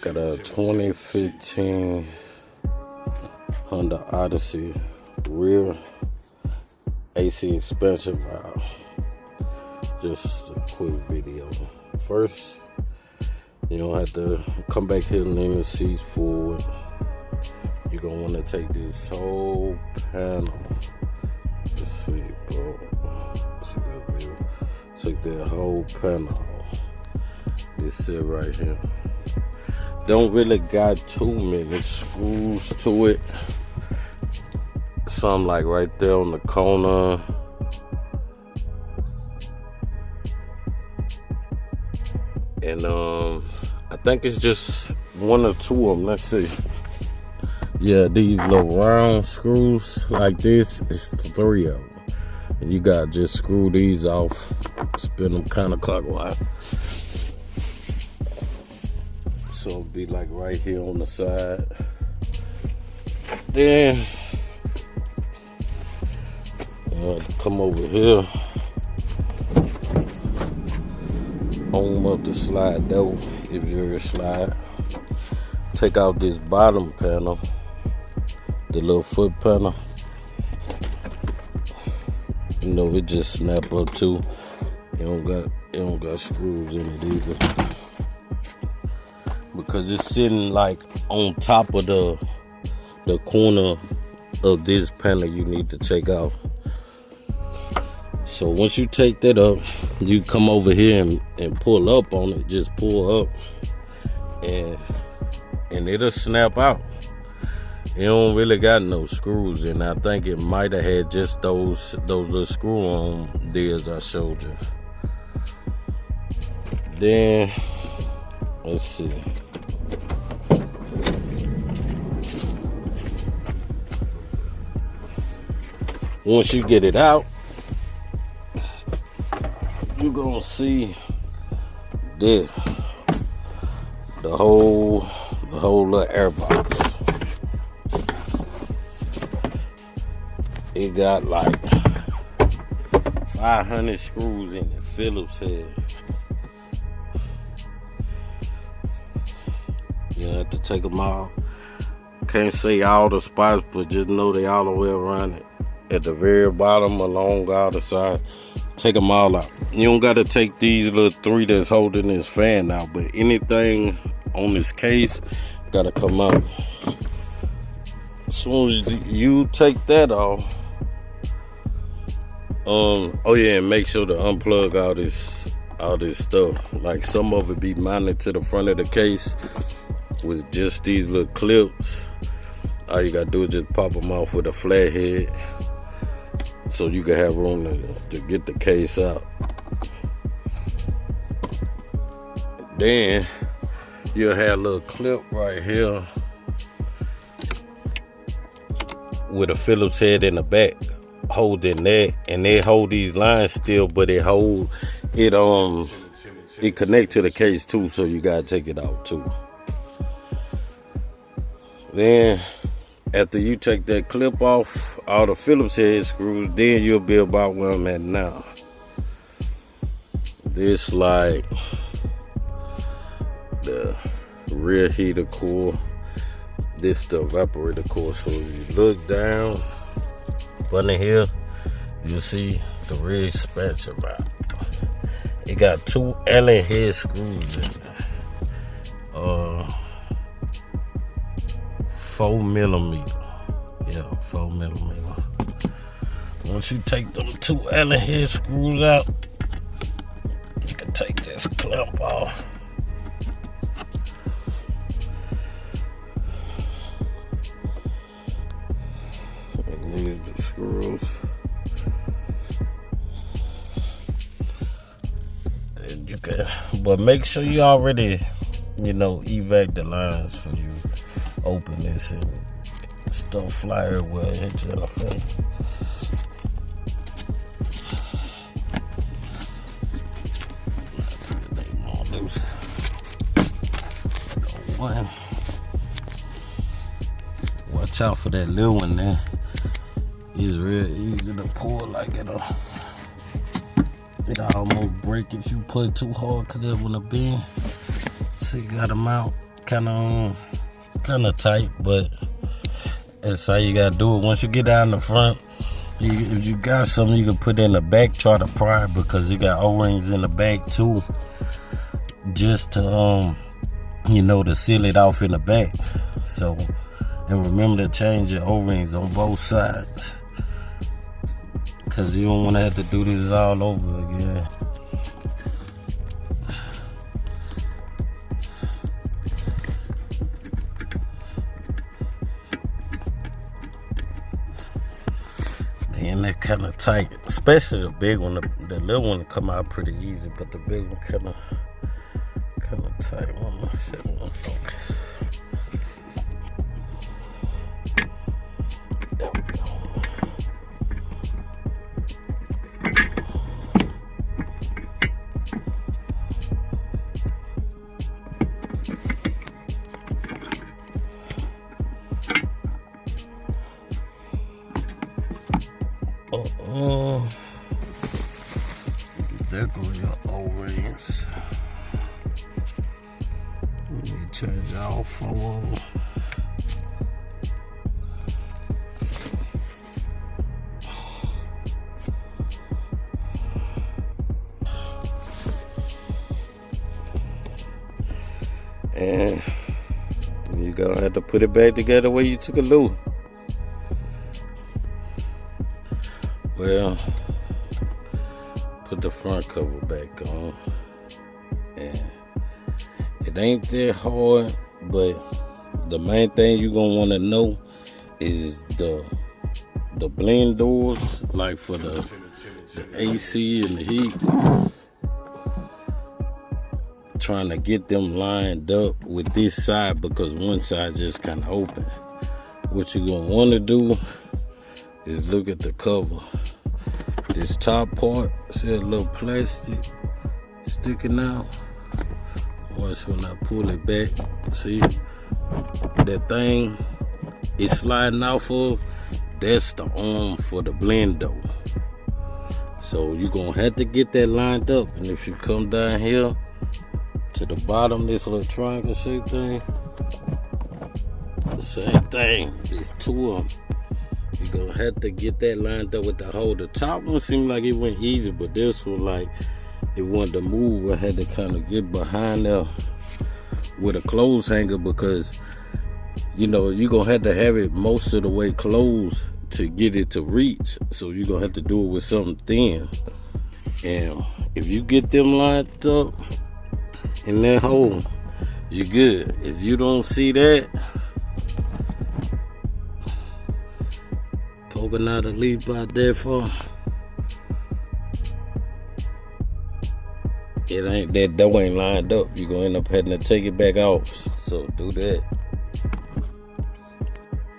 Got a 2015 Honda Odyssey rear AC expansion valve. Just a quick video. First, you don't have to come back here and lean the seats forward. You're gonna want to take this whole panel. Let's see, bro. That's a good view. Take that whole panel. This it right here. Don't really got too many screws to it. Some like right there on the corner. And I think it's just one or two of them. Let's see. Yeah, these little round screws like this is 3 of them. And you gotta just screw these off, spin them counterclockwise. So it'll be like right here on the side. Then come over here, home up the slide door if you're a slide. Take out this bottom panel, the little foot panel. You know, it just snap up too. It don't got screws in it either. Because it's sitting like on top of the corner of this panel you need to take out. So once you take that up, you come over here and pull up on it. Just pull up and it'll snap out. It don't really got no screws in it. I think it might have had just those little screw on there as I showed you. Then let's see. Once you get it out, you're gonna see this, the whole little air box. It got like 500 screws in it, Phillips head. You have to take them out. Can't say all the spots, but just know they all the way around it. At the very bottom, along all the sides, take them all out. You don't got to take these little 3 that's holding this fan out, but anything on this case got to come out. As soon as you take that off, oh yeah, and make sure to unplug all this stuff. Like some of it be mounted to the front of the case with just these little clips. All you gotta do is just pop them off with a flat head, so you can have room to get the case out. Then you'll have a little clip right here with a Phillips head in the back holding that, and they hold these lines still, but it connect to the case too, so you gotta take it out too. Then after you take that clip off all the Phillips head screws, then you'll be about where I'm at now. This like the rear heater core, this the evaporator core. So if you look down under here, you'll see the rear expansion valve. It got 2 Allen head screws in there. 4mm. Yeah, 4mm. Once you take them 2 Allen head screws out, you can take this clamp off. And these are the screws. Then you can, but make sure you already, evac the lines for you open this and stuff fly everywhere, hit you in the face. One. Watch out for that little one there. It's real easy to pull, like it'll almost break if you pull it too hard, cause it wanna bend. So you got them out kind of tight, but that's how you gotta do it. Once you get down the front, if you got something you can put in the back, try to pry it, because you got O-rings in the back too, just to to seal it off in the back. So, and remember to change your O-rings on both sides, because you don't want to have to do this all over again. And they're kind of tight, especially the big one. The little one come out pretty easy, but the big one kind of tight. One focus. There we go. There go your O-rings. Let me change all 4 of them. And you're gonna have to put it back together where you took a loop. Well, put the front cover back on, and it ain't that hard, but the main thing you're gonna want to know is the blend doors, like for the AC and the heat, trying to get them lined up with this side, because one side just kind of open. What you're gonna want to do is look at the cover. This top part, see a little plastic sticking out? Watch when I pull it back. See, that thing is sliding off of, that's the arm for the blend door. So you're gonna have to get that lined up. And if you come down here to the bottom, this little triangle shaped thing, the same thing, there's 2 of them. You're gonna have to get that lined up with the hole. The top one seemed like it went easy, but this one, like, it wanted to move. I had to kind of get behind there with a clothes hanger, because you're gonna have to have it most of the way closed to get it to reach. So you're gonna have to do it with something thin. And if you get them lined up in that hole, you're good. If you don't see that, poking out a leaf out there for, that door ain't lined up. You're gonna end up having to take it back off. So do that.